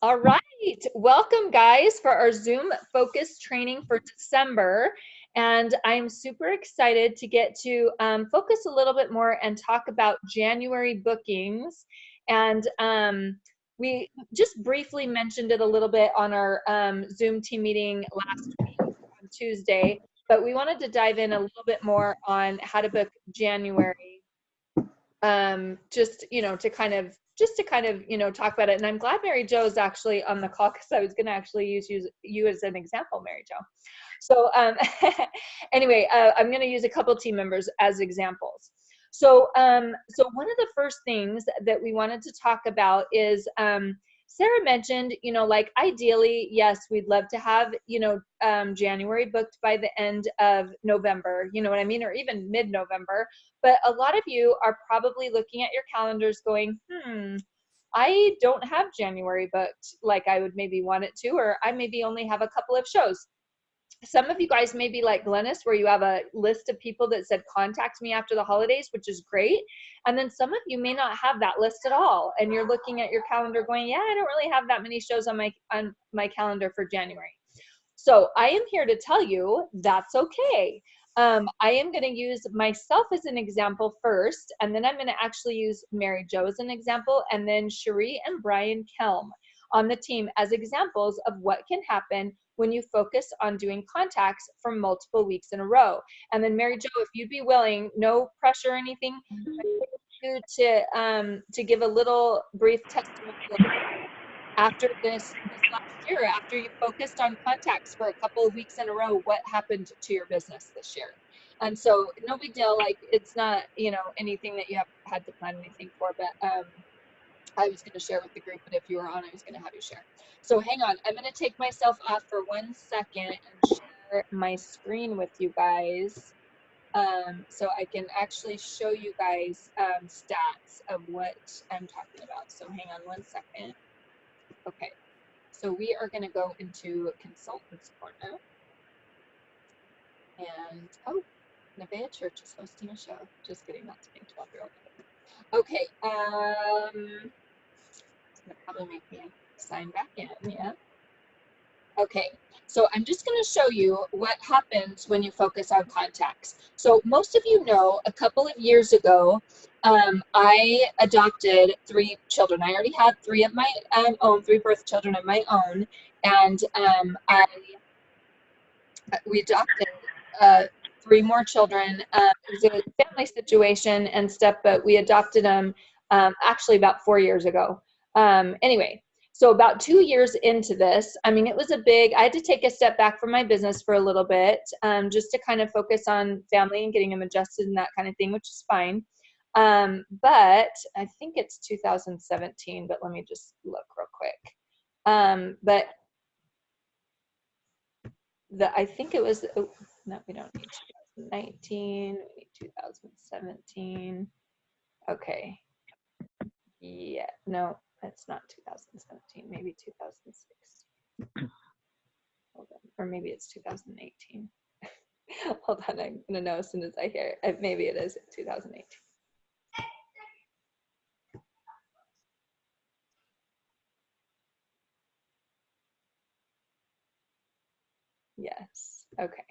All right, welcome guys for our Zoom focus training for December. And I'm super excited to get to focus a little bit more and talk about January bookings. And we just briefly mentioned it a little bit on our Zoom team meeting last week on Tuesday, but we wanted to dive in a little bit more on how to book January, just to kind of talk about it. And I'm glad Mary Jo's actually on the call, because I was going to actually use you as an example, Mary Jo. So anyway, I'm going to use a couple team members as examples. So so one of the first things that we wanted to talk about is Sarah mentioned, like ideally, yes, we'd love to have, January booked by the end of November, you know what I mean, or even mid-November. But a lot of you are probably looking at your calendars going, I don't have January booked like I would maybe want it to, or I maybe only have a couple of shows. Some of you guys may be like Glennis, where you have a list of people that said contact me after the holidays, which is great. And then some of you may not have that list at all, and you're looking at your calendar going, yeah, I don't really have that many shows on my calendar for January. So I am here to tell you that's okay. I am going to use myself as an example first, and then I'm going to actually use Mary Jo as an example, and then Cherie and Brian Kelm on the team as examples of what can happen when you focus on doing contacts for multiple weeks in a row. And then Mary Jo, if you'd be willing, no pressure or anything, to give a little brief testimony after this last year, after you focused on contacts for a couple of weeks in a row, what happened to your business this year? And so no big deal, like it's not, anything that you have had to plan anything for, but I was going to share with the group, but if you were on, I was going to have you share. So hang on, I'm going to take myself off for 1 second and share my screen with you guys, so I can actually show you guys stats of what I'm talking about. So hang on 1 second. Okay, so we are going to go into Consultants Corner. And, oh, Nevaeh Church is hosting a show. Just kidding, that's being 12-year-old. Okay, it's going to probably make me sign back in, yeah. Okay, so I'm just going to show you what happens when you focus on contacts. So most of you know, a couple of years ago, I adopted 3 children. I already had 3 of my own, 3 birth children of my own, and we adopted 3 more children. It was a family situation and stuff, but we adopted them actually about 4 years ago. Anyway, so about 2 years into this, I mean, it was I had to take a step back from my business for a little bit, just to kind of focus on family and getting them adjusted and that kind of thing, which is fine. But I think it's 2017, but let me just look real quick. But I think it was, oh, no, we don't need 2019, we need 2017. Okay. Yeah, no, it's not 2017, maybe 2006. Hold on. Or maybe it's 2018. Hold on, I'm gonna know as soon as I hear it. Maybe it is 2018. Yes, okay.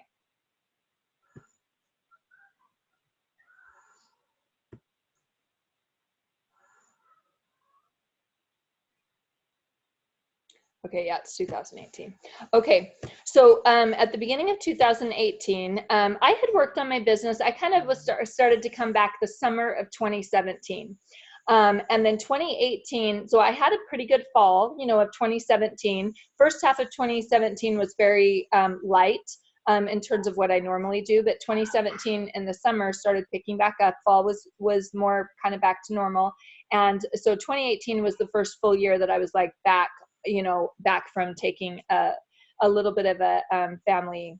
Okay, yeah, it's 2018. Okay, so at the beginning of 2018, I had worked on my business. I kind of started to come back the summer of 2017. And then 2018, so I had a pretty good fall, of 2017. First half of 2017 was very light in terms of what I normally do, but 2017 in the summer started picking back up. Fall was more kind of back to normal. And so 2018 was the first full year that I was like back from taking a little bit of a family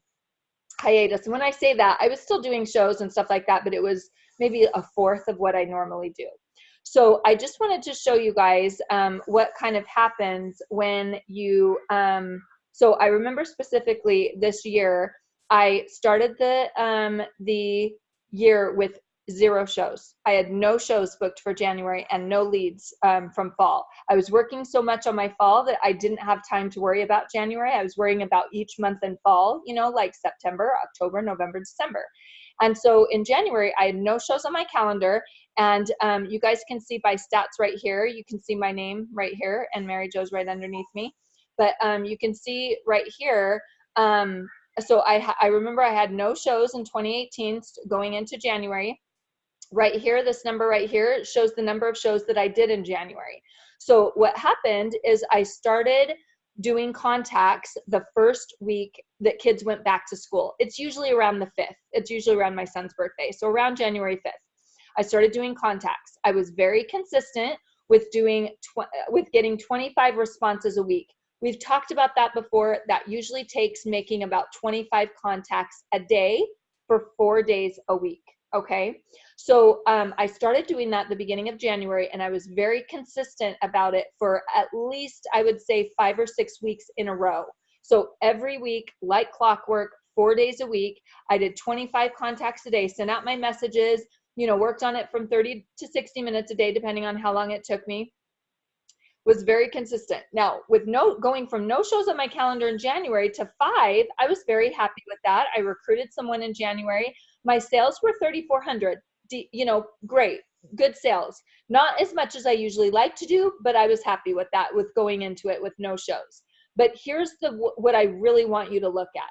hiatus. And when I say that, I was still doing shows and stuff like that, but it was maybe a fourth of what I normally do. So I just wanted to show you guys what kind of happens when you, so I remember specifically this year, I started the year with 0 shows. I had no shows booked for January and no leads from fall. I was working so much on my fall that I didn't have time to worry about January. I was worrying about each month in fall, you know, like September, October, November, December. And so in January, I had no shows on my calendar. And you guys can see by stats right here, you can see my name right here, and Mary Jo's right underneath me. But you can see right here, so I remember I had no shows in 2018 going into January. Right here, this number right here shows the number of shows that I did in January. So what happened is I started doing contacts the first week that kids went back to school. It's usually around the 5th. It's usually around my son's birthday. So around January 5th, I started doing contacts. I was very consistent with getting 25 responses a week. We've talked about that before. That usually takes making about 25 contacts a day for 4 days a week. Okay, so I started doing that at the beginning of January, and I was very consistent about it for at least, I would say, 5 or 6 weeks in a row. So every week, like clockwork, 4 days a week, I did 25 contacts a day, sent out my messages, you know, worked on it from 30 to 60 minutes a day, depending on how long it took me. Was very consistent. Now, with going from no shows on my calendar in January to 5, I was very happy with that. I recruited someone in January. My sales were 3,400. You know, great, good sales. Not as much as I usually like to do, but I was happy with that, with going into it with no shows. But here's what I really want you to look at.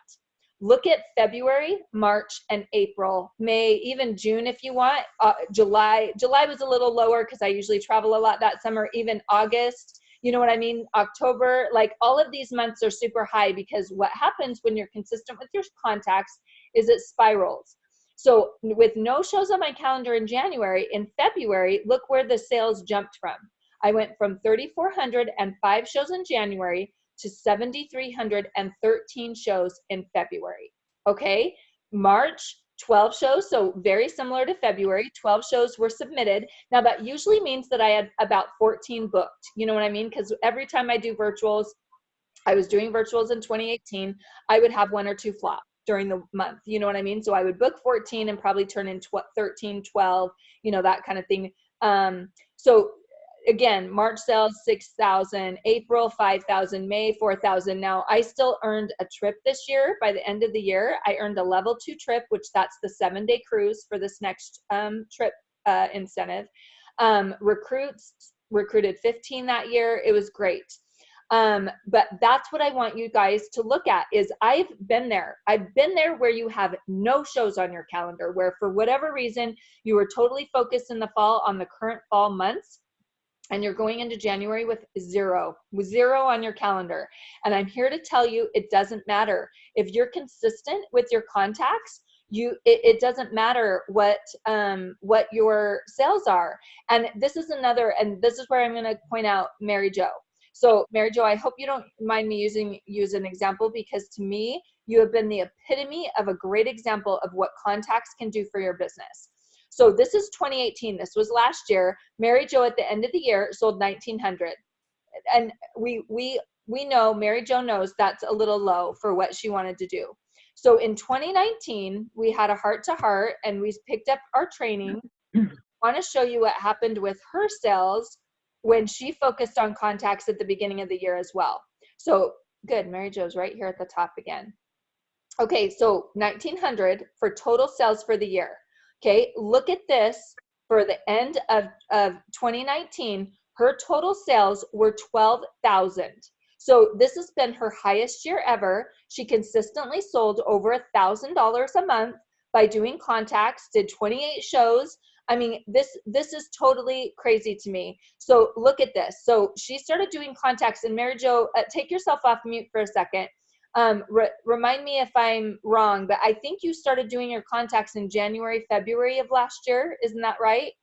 Look at February, March, and April, May, even June if you want. July was a little lower because I usually travel a lot that summer. Even August, you know what I mean? October, like all of these months are super high because what happens when you're consistent with your contacts is it spirals. So with no shows on my calendar in January, in February, look where the sales jumped from. I went from 3,405 shows in January to 7,313 shows in February. Okay, March, 12 shows, so very similar to February. 12 shows were submitted. Now that usually means that I had about 14 booked. You know what I mean? Because every time I do virtuals, I was doing virtuals in 2018, I would have 1 or 2 flop during the month. You know what I mean? So I would book 14 and probably turn in 13, 12, you know, that kind of thing. So again, March sales 6,000, April 5,000, May 4,000. Now I still earned a trip this year. By the end of the year, I earned a level 2 trip, which that's the 7-day cruise for this next trip incentive. Recruited 15 that year. It was great. But that's what I want you guys to look at is I've been there. I've been there where you have no shows on your calendar, where for whatever reason, you were totally focused in the fall on the current fall months. And you're going into January with zero on your calendar. And I'm here to tell you, it doesn't matter. If you're consistent with your contacts, it doesn't matter what your sales are. And this is where I'm going to point out Mary Jo. So Mary Jo, I hope you don't mind me use an example, because to me, you have been the epitome of a great example of what contacts can do for your business. So this is 2018. This was last year. Mary Jo at the end of the year sold 1,900. And we know, Mary Jo knows that's a little low for what she wanted to do. So in 2019, we had a heart-to-heart and we picked up our training. I want to show you what happened with her sales when she focused on contacts at the beginning of the year as well. So good, Mary Jo's right here at the top again. Okay, so 1,900 for total sales for the year. Okay, look at this. For the end of 2019, her total sales were 12,000. So this has been her highest year ever. She consistently sold over $1,000 a month by doing contacts, did 28 shows. I mean, this is totally crazy to me. So look at this. So she started doing contacts, and Mary Jo, take yourself off mute for a second. Remind me if I'm wrong, but I think you started doing your contacts in January, February of last year. Isn't that right?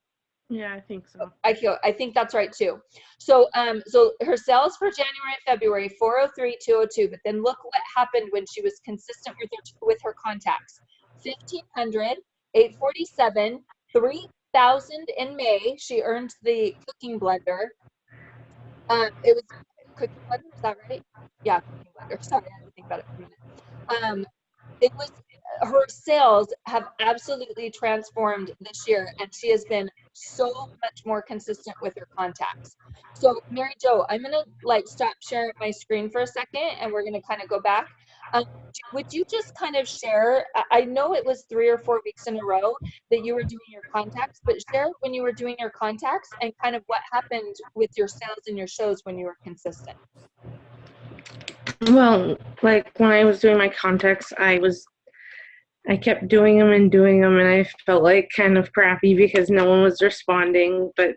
Yeah, I think so. I think that's right too. So so her sales for January and February, 403, 202, but then look what happened when she was consistent with her contacts. 1,500, 847, 3,000 in May. She earned the cooking blender. It was cooking blender, is that right? Yeah, cooking blender. Sorry, I had to think about it for a minute. it was, her sales have absolutely transformed this year, and she has been so much more consistent with her contacts. So Mary Jo, I'm gonna like stop sharing my screen for a second, and we're gonna kind of go back. Would you just kind of share, I know it was 3 or 4 weeks in a row that you were doing your contacts, but share when you were doing your contacts and kind of what happened with your sales and your shows when you were consistent. Well, like when I was doing my contacts, I kept doing them, and I felt like kind of crappy because no one was responding. But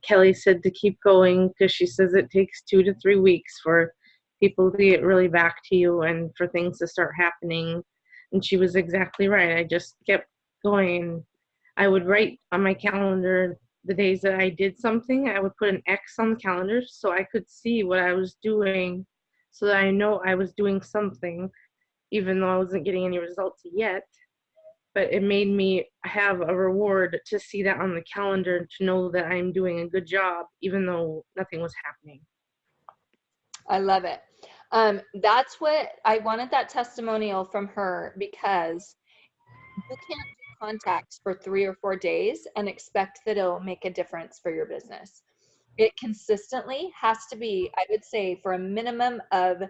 Kelly said to keep going because she says it takes 2 to 3 weeks for people to get really back to you and for things to start happening. And she was exactly right. I just kept going. I would write on my calendar the days that I did something. I would put an X on the calendar so I could see what I was doing, so that I know I was doing something, even though I wasn't getting any results yet. But it made me have a reward to see that on the calendar, to know that I'm doing a good job, even though nothing was happening. I love it. That's what I wanted, that testimonial from her, because you can't do contacts for 3 or 4 days and expect that it'll make a difference for your business. It consistently has to be, I would say, for a minimum of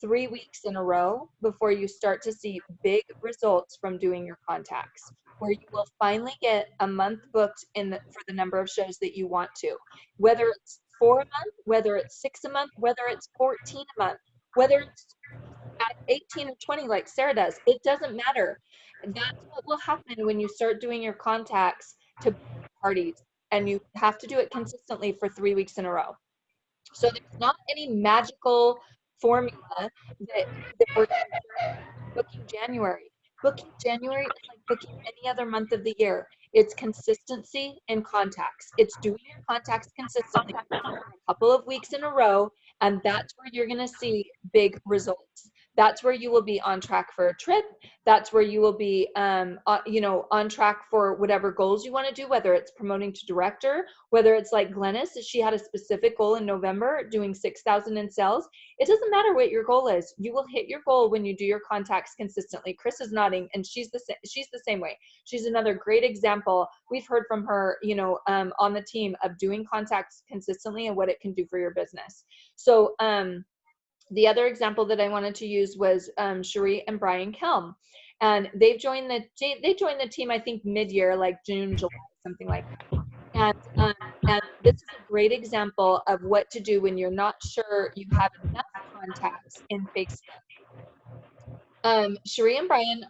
3 weeks in a row before you start to see big results from doing your contacts, where you will finally get a month booked for the number of shows that you want to. Whether it's 4 a month, whether it's 6 a month, whether it's 14 a month, whether it's at 18 or 20 like Sarah does, it doesn't matter. That's what will happen when you start doing your contacts to parties, and you have to do it consistently for 3 weeks in a row. So there's not any magical formula that works booking January. Booking January is like booking any other month of the year. It's consistency in contacts. It's doing your contacts consistently for a couple of weeks in a row, and that's where you're going to see big results. That's where you will be on track for a trip. That's where you will be, on track for whatever goals you want to do, whether it's promoting to director, whether it's like Glennis, she had a specific goal in November, doing 6,000 in sales. It doesn't matter what your goal is. You will hit your goal when you do your contacts consistently. Chris is nodding, and she's the same way. She's another great example. We've heard from her, on the team, of doing contacts consistently and what it can do for your business. So the other example that I wanted to use was Cherie and Brian Kelm, and they joined the team, I think mid-year, like June, July, something like that. And this is a great example of what to do when you're not sure you have enough contacts in Facebook. Cherie and Brian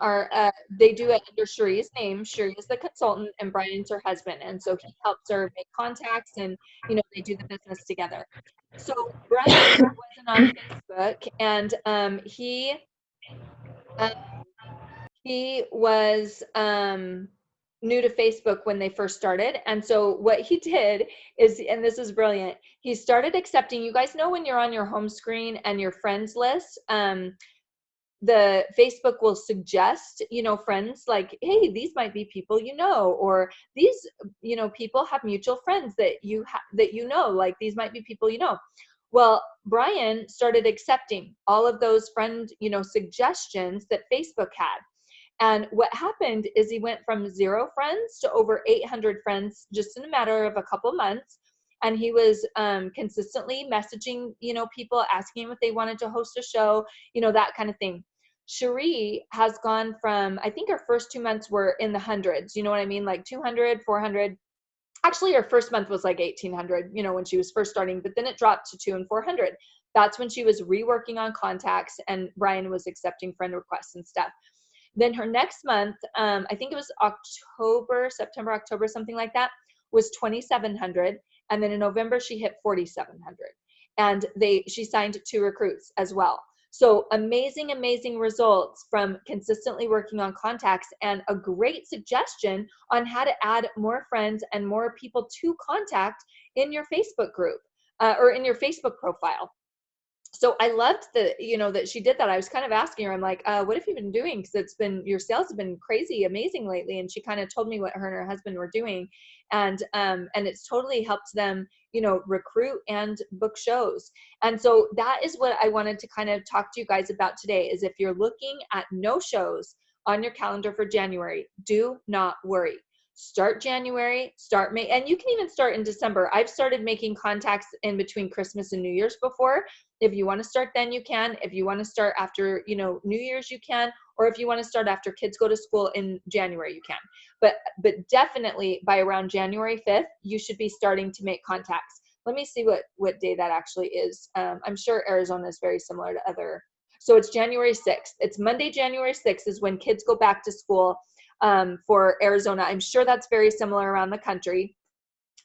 they do it under Cherie's name. Cherie is the consultant and Brian's her husband. And so he helps her make contacts, and, they do the business together. So Brian wasn't on Facebook, and he was new to Facebook when they first started. And so what he did is, and this is brilliant, he started accepting, you guys know when you're on your home screen and your friends list, the Facebook will suggest, friends, like, hey, these might be people, or these, people have mutual friends that like these might be people. Well, Brian started accepting all of those friend, suggestions that Facebook had. And what happened is he went from 0 friends to over 800 friends just in a matter of a couple months. And he was consistently messaging, people, asking them if they wanted to host a show, that kind of thing. Cherie has gone from, I think her first 2 months were in the hundreds, you know what I mean? Like 200, 400. Actually, her first month was like 1,800, when she was first starting, but then it dropped to 200 and 400. That's when she was reworking on contacts and Brian was accepting friend requests and stuff. Then her next month, I think it was September, October, something like that, was 2,700. And then in November, she hit 4,700. And she signed 2 recruits as well. So amazing, amazing results from consistently working on contacts, and a great suggestion on how to add more friends and more people to contact in your Facebook group or in your Facebook profile. So I loved that she did that. I was kind of asking her, I'm like, what have you been doing? Because your sales have been crazy, amazing lately. And she kind of told me what her and her husband were doing. And it's totally helped them, recruit and book shows. And so that is what I wanted to kind of talk to you guys about today, is if you're looking at no shows, on your calendar for January. Do not worry. Start January, start May, and you can even start in December. I've started making contacts in between Christmas and New Year's before. If you want to start then, you can. If you want to start after, New Year's, you can. Or if you want to start after kids go to school in January, you can. But definitely by around January 5th, you should be starting to make contacts. Let me see what day that actually is. I'm sure Arizona is very similar to other. So it's January 6th. It's Monday, January 6th is when kids go back to school for Arizona. I'm sure that's very similar around the country.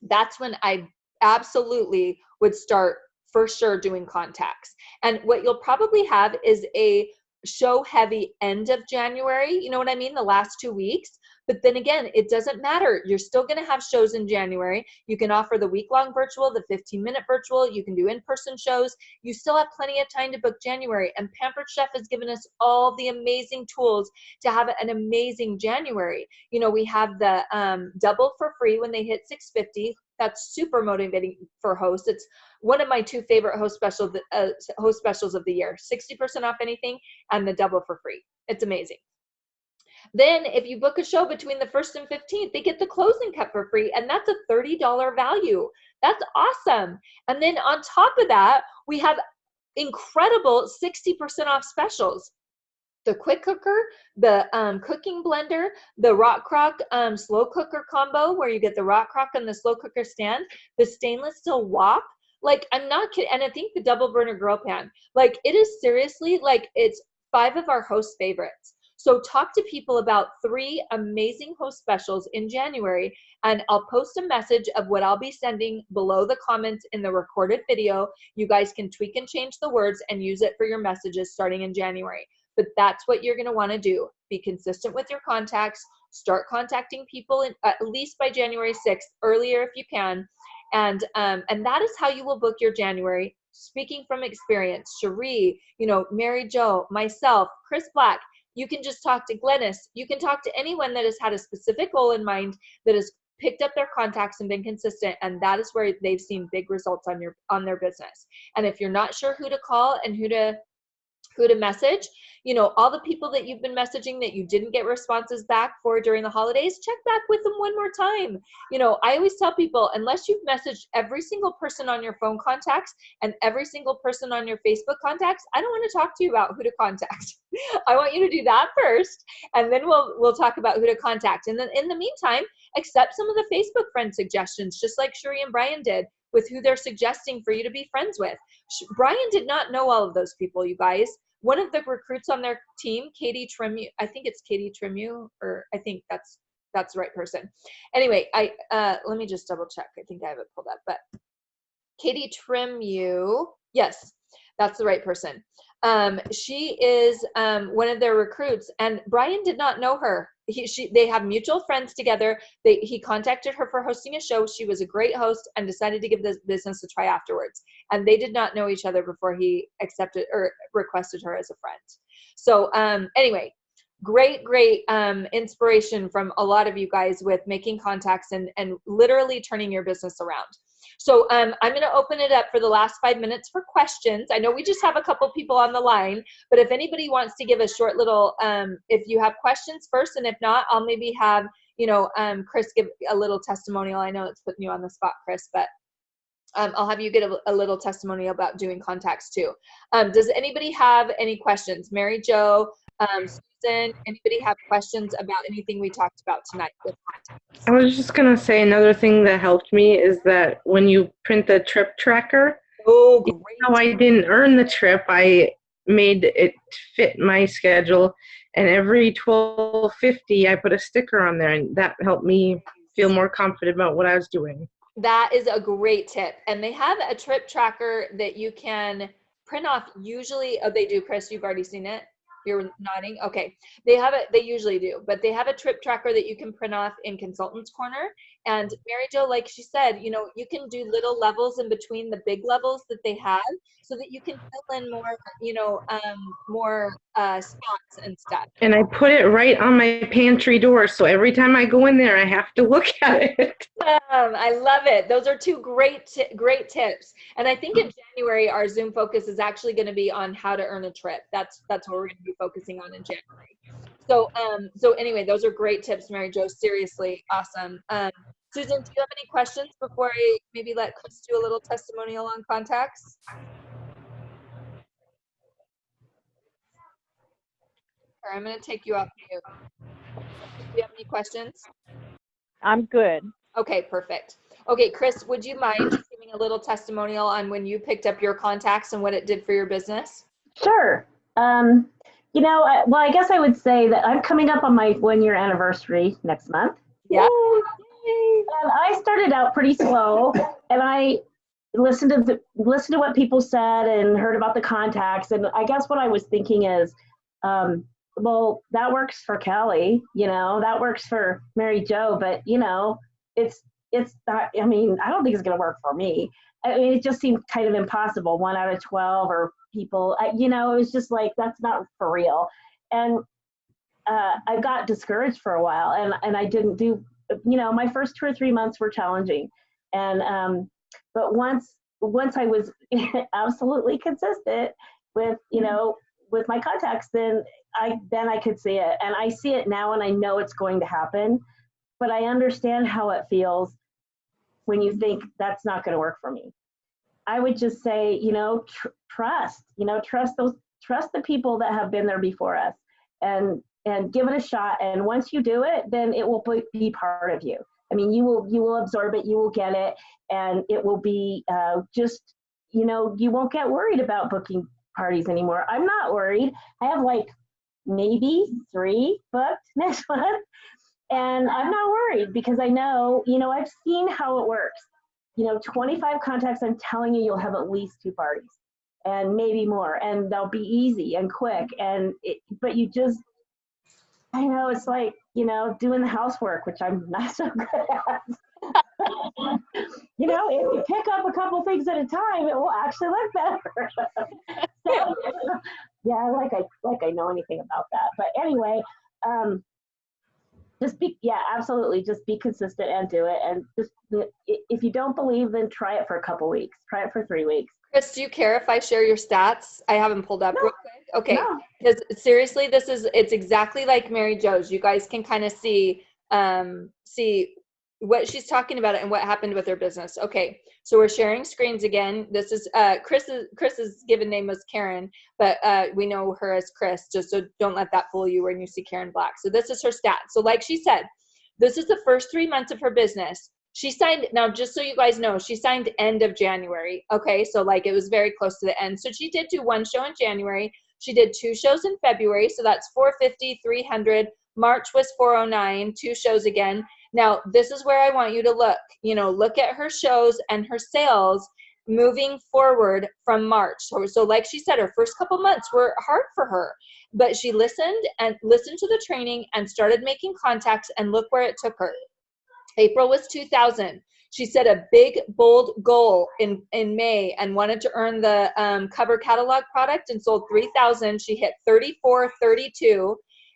That's when I absolutely would start for sure doing contacts. And what you'll probably have is a show heavy end of January. You know what I mean? The last 2 weeks. But then again, it doesn't matter. You're still going to have shows in January. You can offer the week-long virtual, the 15-minute virtual. You can do in-person shows. You still have plenty of time to book January. And Pampered Chef has given us all the amazing tools to have an amazing January. We have the double for free when they hit 650. That's super motivating for hosts. It's one of my two favorite host specials of the year. 60% off anything and the double for free. It's amazing. Then if you book a show between the 1st and 15th, they get the closing cut for free, and that's a $30 value. That's awesome. And then on top of that, we have incredible 60% off specials. The quick cooker, the cooking blender, the Rock Crock slow cooker combo where you get the Rock Crock and the slow cooker stand, the stainless steel wok. Like, I'm not kidding. And I think the double burner grill pan. Like, it is seriously, like, it's 5 of our host favorites. So talk to people about 3 amazing host specials in January, and I'll post a message of what I'll be sending below the comments in the recorded video. You guys can tweak and change the words and use it for your messages starting in January. But that's what you're going to want to do. Be consistent with your contacts. Start contacting people at least by January 6th, earlier if you can. And that is how you will book your January. Speaking from experience, Cherie, Mary Jo, myself, Chris Black, you can just talk to Glennis. You can talk to anyone that has had a specific goal in mind, that has picked up their contacts and been consistent, and that is where they've seen big results on their business. And if you're not sure who to call and who to message, all the people that you've been messaging that you didn't get responses back for during the holidays, check back with them one more time. I always tell people, unless you've messaged every single person on your phone contacts and every single person on your Facebook contacts, I don't want to talk to you about who to contact. I want you to do that first, and then we'll talk about who to contact. And then in the meantime, accept some of the Facebook friend suggestions, just like Cherie and Brian did, with who they're suggesting for you to be friends with. Brian did not know all of those people, you guys. One of the recruits on their team, Katie Tremu, I think it's Katie Tremu, or I think that's the right person. Anyway, let me just double check. I think I have it pulled up, but Katie Tremu, yes, that's the right person. She is one of their recruits, and Brian did not know her. They have mutual friends together. He contacted her for hosting a show. She was a great host and decided to give this business a try afterwards. And they did not know each other before he accepted or requested her as a friend. So anyway, great inspiration from a lot of you guys with making contacts and literally turning your business around. So I'm going to open it up for the last 5 minutes for questions. I know we just have a couple people on the line, but if anybody wants to give a short little, if you have questions first, and if not, I'll maybe have, Chris give a little testimonial. I know it's putting you on the spot, Chris, but I'll have you get a little testimonial about doing contacts too. Does anybody have any questions? Mary Jo, Susan, anybody have questions about anything we talked about tonight with contacts? I was just going to say another thing that helped me is that when you print the trip tracker, great. I didn't earn the trip, I made it fit my schedule, and every 12:50 I put a sticker on there, and that helped me feel more confident about what I was doing. That is a great tip. And they have a trip tracker that you can print off usually. Oh, they do, Chris, you've already seen it. You're nodding. Okay. They have it. They usually do, but they have a trip tracker that you can print off in Consultants Corner. And Mary Jo, like she said, you can do little levels in between the big levels that they have so that you can fill in more, more spots and stuff. And I put it right on my pantry door. So every time I go in there, I have to look at it. I love it. Those are 2 great tips. And I think in January, our Zoom focus is actually going to be on how to earn a trip. That's what we're going to be focusing on in January. So anyway, those are great tips, Mary Jo. Seriously, awesome. Susan, do you have any questions before I maybe let Chris do a little testimonial on contacts? Or I'm going to take you off mute. Do you have any questions? I'm good. Okay, perfect. Okay, Chris, would you mind just giving a little testimonial on when you picked up your contacts and what it did for your business? Sure. Well, I guess I would say that I'm coming up on my 1-year anniversary next month. Yeah. And I started out pretty slow, and I listened to what people said and heard about the contacts. And I guess what I was thinking is, well, that works for Kelly, that works for Mary Jo, but it's not. I mean, I don't think it's going to work for me. I mean, it just seemed kind of impossible. 1 out of 12 or people, it was just like, that's not for real. And I got discouraged for a while, and I didn't do. My first 2 or 3 months were challenging, and but once I was absolutely consistent with with my contacts, then I could see it, and I see it now, and I know it's going to happen. But I understand how it feels when you think that's not going to work for me. I would just say, trust the people that have been there before us, and give it a shot. And once you do it, then it will be part of you. I mean, you will absorb it, you will get it, and it will be you won't get worried about booking parties anymore. I'm not worried. I have like maybe 3 booked next month, and I'm not worried because I know, I've seen how it works. 25 contacts, I'm telling you, you'll have at least 2 parties and maybe more, and they'll be easy and quick. But you just, I know it's like, doing the housework, which I'm not so good at. If you pick up a couple things at a time, it will actually look better. So, yeah, like I know anything about that. But anyway, absolutely, just be consistent and do it. And just, if you don't believe, then try it for a couple weeks. Try it for 3 weeks. Chris, do you care if I share your stats? I have them pulled up real quick. Okay, because seriously, it's exactly like Mary Jo's. You guys can kind of see what she's talking about and what happened with her business. Okay, so we're sharing screens again. This is Chris's given name was Karen, but we know her as Chris, just so don't let that fool you when you see Karen Black. So this is her stats. So like she said, this is the first 3 months of her business. She signed, now just so you guys know, she signed end of January. Okay, so like it was very close to the end. So she did do 1 show in January. She did 2 shows in February. So that's 450, 300. March was 409, 2 shows again. Now, this is where I want you to look. Look at her shows and her sales moving forward from March. So like she said, her first couple months were hard for her, but she listened to the training and started making contacts, and look where it took her. April was 2,000. She set a big, bold goal in May and wanted to earn the cover catalog product and sold 3,000. She hit 34, 32,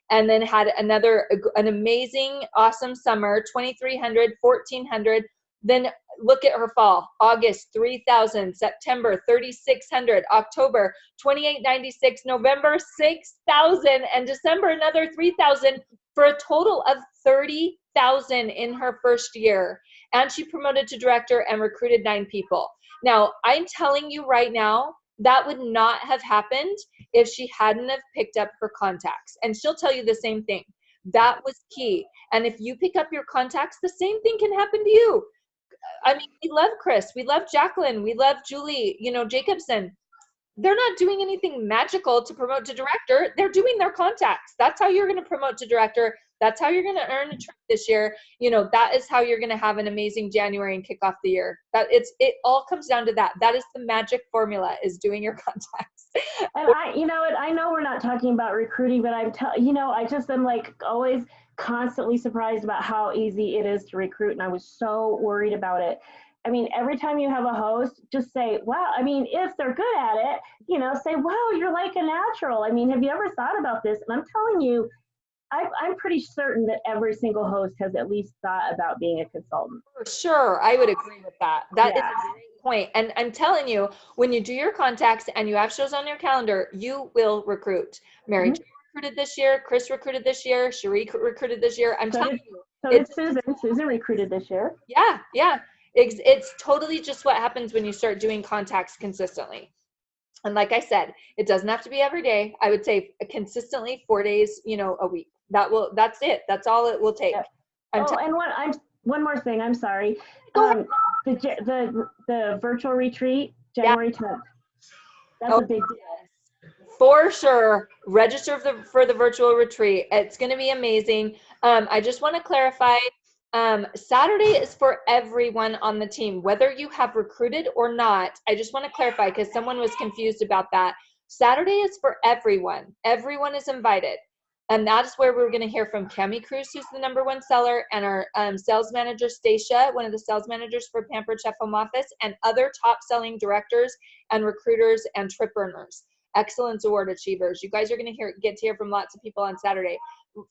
and then had an amazing, awesome summer, 2,300, 1,400. Then look at her fall. August, 3,000. September, 3,600. October, 2,896. November, 6,000. And December, another 3,000 for a total of 30,000 in her first year. And she promoted to director and recruited 9 people. Now, I'm telling you right now, that would not have happened if she hadn't have picked up her contacts. And she'll tell you the same thing. That was key. And if you pick up your contacts, the same thing can happen to you. I mean, we love Chris. We love Jacqueline. We love Julie, Jacobson. They're not doing anything magical to promote to director. They're doing their contacts. That's how you're going to promote to director. That's how you're going to earn a trip this year. That is how you're going to have an amazing January and kick off the year. It all comes down to that. That is the magic formula, is doing your contacts. And I know we're not talking about recruiting, but I just am like always constantly surprised about how easy it is to recruit. And I was so worried about it. I mean, every time you have a host, just say, wow. I mean, if they're good at it, say, wow, you're like a natural. I mean, have you ever thought about this? And I'm telling you, I'm pretty certain that every single host has at least thought about being a consultant. For sure. I would agree with that. That is Yeah. a great point. And I'm telling you, when you do your contacts and you have shows on your calendar, you will recruit. Mary Jo recruited this year. Chris recruited this year. Cherie recruited this year. I'm telling you. So did Susan. Susan recruited this year. Yeah. Yeah. It's totally just what happens when you start doing contacts consistently. And like I said, it doesn't have to be every day. I would say consistently 4 days, a week. That's it. That's all it will take. Yeah. I'm And one more thing. I'm sorry. Go ahead. The virtual retreat, January 10th. That's a big deal. For sure, register for the virtual retreat. It's going to be amazing. I just want to clarify, Saturday is for everyone on the team, whether you have recruited or not. I just want to clarify because someone was confused about that. Saturday is for everyone. Everyone is invited. And that's where we're going to hear from Cami Cruz, who's the #1 seller, and our sales manager, Stacia, one of the sales managers for Pampered Chef Home Office, and other top selling directors and recruiters and trip earners, Excellence Award achievers. You guys are going to get to hear from lots of people on Saturday.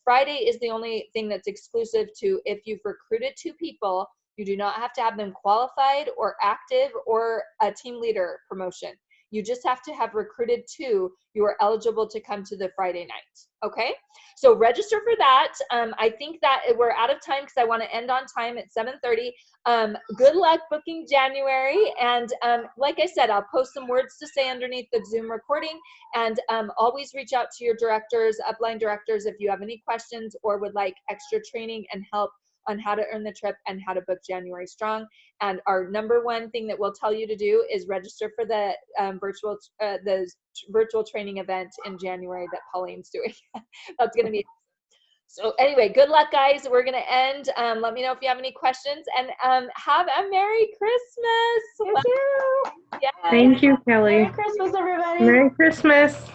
Friday is the only thing that's exclusive to if you've recruited 2 people, you do not have to have them qualified or active or a team leader promotion. You just have to have recruited 2. You are eligible to come to the Friday night. Okay, so register for that. I think that we're out of time because I want to end on time at 7:30. Good luck booking January. And like I said, I'll post some words to say underneath the Zoom recording. And always reach out to your directors, upline directors, if you have any questions or would like extra training and help on how to earn the trip and how to book January strong. And our #1 thing that we'll tell you to do is register for the virtual training event in January that Pauline's doing. That's going to be so. Anyway, good luck, guys. We're going to end. Let me know if you have any questions, and have a Merry Christmas. Thank you. Yes. Thank you, Kelly. Merry Christmas, everybody. Merry Christmas.